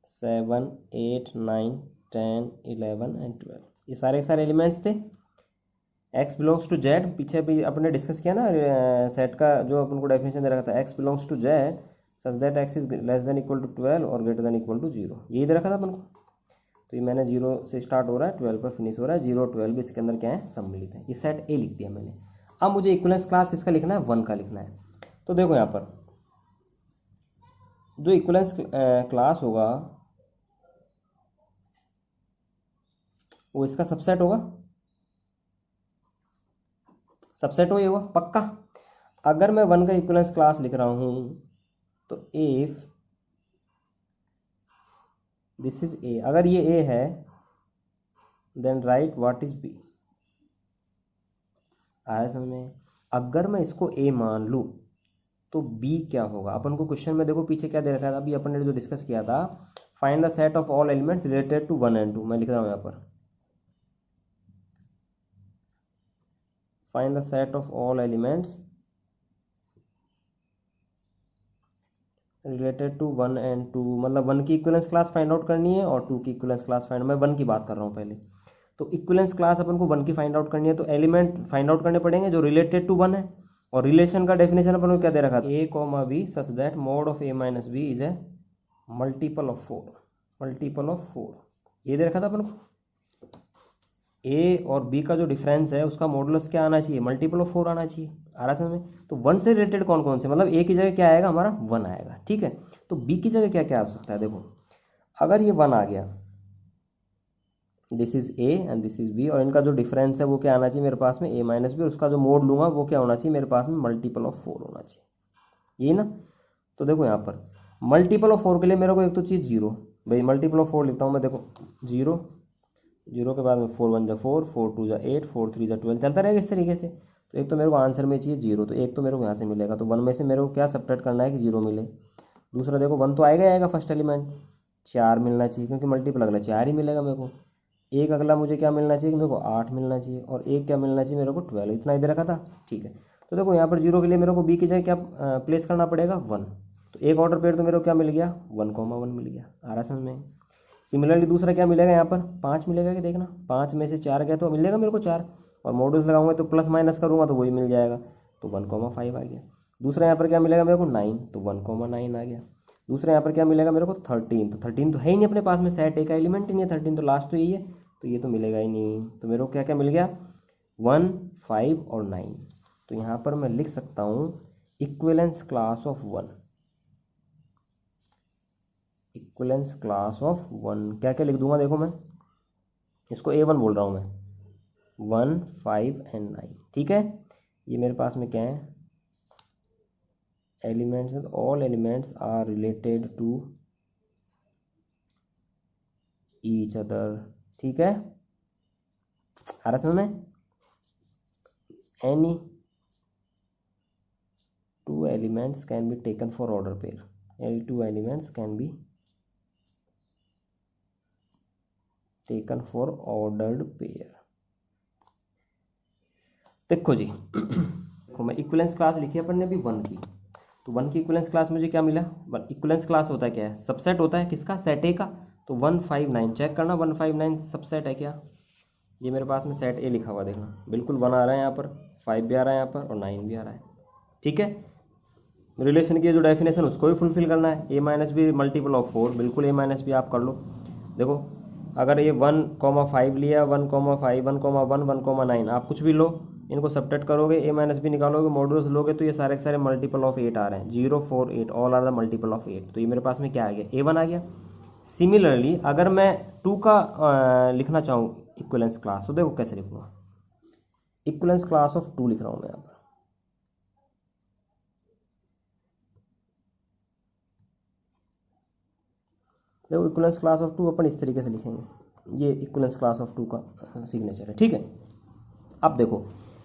7 8 9 10 11 एंड 12, ये सारे सारे एलिमेंट्स थे. x बिलोंग्स टू z, पीछे भी अपने डिस्कस किया ना सेट का, जो अपन को डेफिनेशन दे रखा था, x belongs to z such that x is less than equal to 12 और ग्रेटर देन इक्वल टू 0, यही दे रखा था अपन को. तो ये मैंने 0 से स्टार्ट हो रहा है, 12 पर फिनिश हो रहा है, 0 12 भी इसके अंदर क्या है, सम्मिलित है. ये सेट ए लिख दिया मैंने. अब मुझे इक्विवेलेंस क्लास किसका लिखना है, 1 का लिखना है. तो देखो यहाँ पर जो इक्विवेलेंस क्लास होगा वो इसका सबसेट होगा. सबसेट हो ये होगा पक्का. अगर मैं 1 का इक्विवेलेंस क्लास लिख रहा हूं तो इफ दिस इज ए, अगर ये ए है then write what is B. आया समझ में? अगर मैं इसको ए मान लूँ तो बी क्या होगा. अपन को क्वेश्चन में देखो पीछे क्या दे रखा था, अभी अपन ने जो डिस्कस किया था, find the set of all elements related to 1 and 2. मैं लिख रहा हूँ यहाँ पर, find the set of all elements related to 1 and 2, मतलब 1 की इक्विवेलेंस क्लास फाइंड आउट करनी है और 2 की इक्विवेलेंस क्लास फाइंड, मैं 1 की बात कर रहा हूँ पहले. तो इक्विवेलेंस क्लास अपन को 1 की फाइंड आउट करनी है, तो एलिमेंट फाइंड आउट करने पड़ेंगे जो रिलेटेड टू 1 है. और रिलेशन का डेफिनेशन अपन को क्या दे रखा था, A comma B such that mod of A minus B is a multiple of 4, multiple of 4, ये दे रखा था अपन को. ए और बी का जो डिफरेंस है उसका मॉडुलस क्या आना चाहिए, मल्टीपल ऑफ 4 आना चाहिए. आ रहा समझ में? तो 1 से रिलेटेड कौन कौन से, मतलब ए की जगह क्या आएगा हमारा, 1 आएगा. ठीक है. तो बी की जगह क्या क्या आ सकता है, देखो अगर ये 1 आ गया, this is A and this is B, और इनका जो डिफरेंस है वो क्या आना चाहिए मेरे पास में, ए माइनस बी, और उसका जो मोड लूंगा वो क्या होना चाहिए मेरे पास में, मल्टीपल ऑफ 4 होना चाहिए, ये ना. तो देखो यहाँ पर मल्टीपल ऑफ 4 के लिए मेरे को एक तो चाहिए 0, भाई मल्टीपल ऑफ 4 लिखता हूँ मैं, देखो 0 0 के बाद में 4 1 जा 4, 4 2 जा 8, 4 3 जा 12, चलता रहेगा इस तरीके से. तो एक तो मेरे को आंसर में चाहिए 0, तो एक तो मेरे को यहाँ से मिलेगा, तो 1 में से मेरे को क्या सब्ट्रैक्ट करना है कि 0 मिले. दूसरा देखो 1 तो आएगा ही आएगा फर्स्ट एलिमेंट, 4 मिलना चाहिए क्योंकि मल्टीपल अगला 4 ही मिलेगा मेरे को. एक अगला मुझे क्या मिलना चाहिए, मेरे को 8 मिलना चाहिए, और एक क्या मिलना चाहिए मेरे को 12, इतना इधर रखा था. ठीक है. तो देखो यहाँ पर 0 के लिए मेरे को बी की जगह क्या प्लेस करना पड़ेगा, 1. तो एक ऑर्डर पेयर तो मेरे को क्या मिल गया, 1,1 मिल गया. आ रहा समझ में? सिमिलरली दूसरा क्या मिलेगा यहाँ पर, 5 मिलेगा कि देखना, 5 में से 4 गया तो मिलेगा मेरे को 4, और मॉडुलस लगाऊंगा तो प्लस माइनस करूँगा तो वही मिल जाएगा, तो 1,5 आ गया. दूसरा यहाँ पर क्या मिलेगा मेरे को 9, तो 1,9 आ गया. दूसरा यहाँ पर क्या मिलेगा मेरे को 13, तो 13 तो है ही नहीं अपने पास में, सेट ए का एलिमेंट ही नहीं है 13, तो लास्ट तो यही है, तो ये तो मिलेगा ही नहीं. तो मेरे को क्या क्या मिल गया, 1 5 और 9. तो यहाँ पर मैं लिख सकता हूँ equivalence class of 1, equivalence class of 1 क्या क्या लिख दूंगा, देखो मैं इसको A1 बोल रहा हूँ मैं, 1 5 एंड 9. ठीक है. ये मेरे पास में क्या है, elements, all elements are related to each other. ठीक है. आ रहा समझ में? Any 2 elements can be taken for order pair, any 2 elements can be taken for ordered pair. देखो जी देखो मैं इक्विवेलेंस क्लास लिखी है अपन ने अभी 1 की, तो 1 की इक्विवेलेंस क्लास मुझे क्या मिला, इक्विवेलेंस क्लास होता है क्या है, सबसेट होता है किसका, सेट ए का. तो 1 5 9 चेक करना, 1 5 9 सबसेट है क्या, ये मेरे पास में सेट ए लिखा हुआ, देखना बिल्कुल 1 आ रहा है यहाँ पर, 5 भी आ रहा है यहाँ पर, और 9 भी आ रहा है. ठीक है. रिलेशन की जो डेफिनेशन उसको भी फुलफिल करना है, ए माइनस बी मल्टीपल ऑफ 4, बिल्कुल ए माइनस बी आप कर लो. देखो अगर ये 1,5 लिया, 1,5 1,1 1,9, आप कुछ भी लो, इनको सब्ट्रैक्ट करोगे, ए माइनस बी निकालोगे, मॉडुलस लोगे, तो ये सारे के सारे मल्टीपल ऑफ 8 आ रहे हैं, 0 4 8 all are the multiple of 8. तो ये मेरे पास में क्या आ गया, A1 आ गया. सिमिलरली अगर मैं 2 का लिखना चाहूँ इक्विवेलेंस क्लास, तो देखो कैसे लिखूँगा, इक्विवेलेंस क्लास ऑफ 2 लिख रहा हूँ मैं यहाँ पर। देखो इक्विवेलेंस क्लास ऑफ 2 अपन इस तरीके से लिखेंगे, ये इक्विवेलेंस क्लास ऑफ 2 का सिग्नेचर है, ठीक है। अब देखो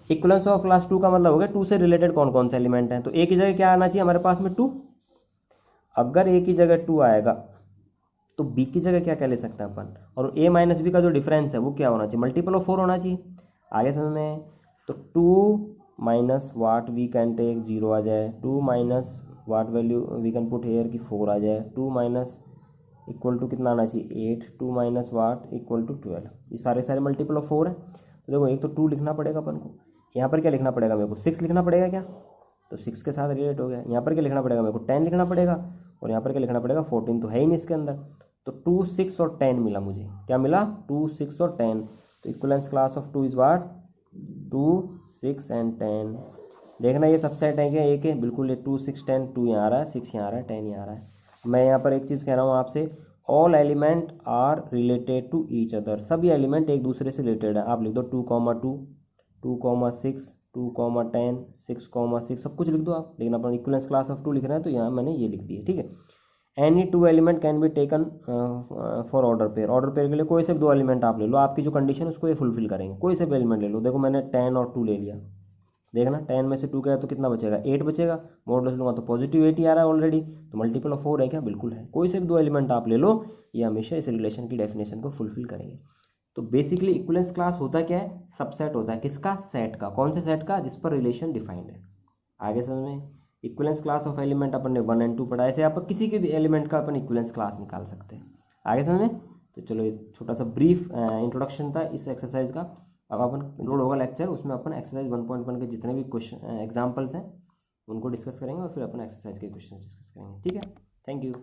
इक्विवेलेंस ऑफ क्लास 2 का मतलब हो गया 2 से रिलेटेड कौन कौन से एलिमेंट हैं, तो ए की जगह क्या आना चाहिए हमारे पास में 2। अगर ए की जगह 2 आएगा तो बी की जगह क्या क्या ले सकते हैं अपन, और ए माइनस बी का जो डिफरेंस है वो क्या होना चाहिए, मल्टीपल ऑफ 4 होना चाहिए। आगे समझ में, तो 2 minus what we can take 0 आ जाए, 2 minus what value we can put here की 4 आ जाए, 2 माइनस इक्वल टू कितना आना चाहिए 8, 2 माइनस वाट इक्वल टू 12, ये सारे मल्टीपल ऑफ 4 है। तो देखो एक तो 2 लिखना पड़ेगा अपन को, यहाँ पर क्या लिखना पड़ेगा मेरे को 6 लिखना पड़ेगा क्या, तो 6 के साथ रिलेट हो गया। यहाँ पर क्या लिखना पड़ेगा मेरे को 10 लिखना पड़ेगा, और यहाँ पर क्या लिखना पड़ेगा 14, तो है ही नहीं इसके अंदर। तो 2, 6 और 10 मिला मुझे, क्या मिला 2, 6 और 10। तो equivalence class of 2 is what 2, 6 and 10। देखना ये सबसेट है क्या एक है, बिल्कुल ये 2, 6, 10, 2 यहाँ आ रहा है, 6 यहाँ आ रहा है, 10 यहाँ आ रहा है। मैं यहाँ पर एक चीज़ कह रहा हूँ आपसे, all element are related to each other, सभी एलिमेंट एक दूसरे से रिलेटेड है। आप लिख दो 2,2, 2,6, 2,10, 6,6 सब कुछ लिख दो आप, लेकिन अपन इक्विवेलेंस क्लास ऑफ 2 लिख रहे हैं तो यहाँ मैंने ये लिख दिया, ठीक है। Any 2 element can be taken for order pair, order pair के लिए कोई से भी 2 एलिमेंट आप ले लो, आपकी जो कंडीशन है उसको ये फुलफिल करेंगे, कोई से भी एलिमेंट ले लो। देखो मैंने 10 और 2 ले लिया, देखना 10 में से 2 गया तो कितना बचेगा 8 बचेगा, मॉडुलस लूँगा तो पॉजिटिव 8 ही आ रहा है ऑलरेडी, तो मल्टीपल ऑफ 4 है क्या, बिल्कुल है। कोई से भी 2 एलिमेंट आप ले लो, ये हमेशा इस रिलेशन की डेफिनेशन को फुलफिल करेंगे। तो बेसिकली इक्विवेलेंस क्लास होता क्या है, सबसेट होता है किसका, सेट का। कौन से सेट का, जिस पर रिलेशन डिफाइंड है। आगे समझ में, इक्विवेलेंस क्लास ऑफ एलिमेंट अपन ने 1 एंड 2 पढ़ा, ऐसे आप किसी के भी एलिमेंट का अपन इक्विवेलेंस क्लास निकाल सकते हैं। आगे समझ में, तो चलो ये छोटा सा ब्रीफ इंट्रोडक्शन था इस एक्सरसाइज का। अब अपन इंक्लूड होगा लेक्चर, उसमें अपन एक्सरसाइज 1.1 के जितने भी क्वेश्चन एग्जाम्पल्स हैं उनको डिस्कस करेंगे, और फिर अपन एक्सरसाइज के क्वेश्चन डिस्कस करेंगे, ठीक है। Thank you.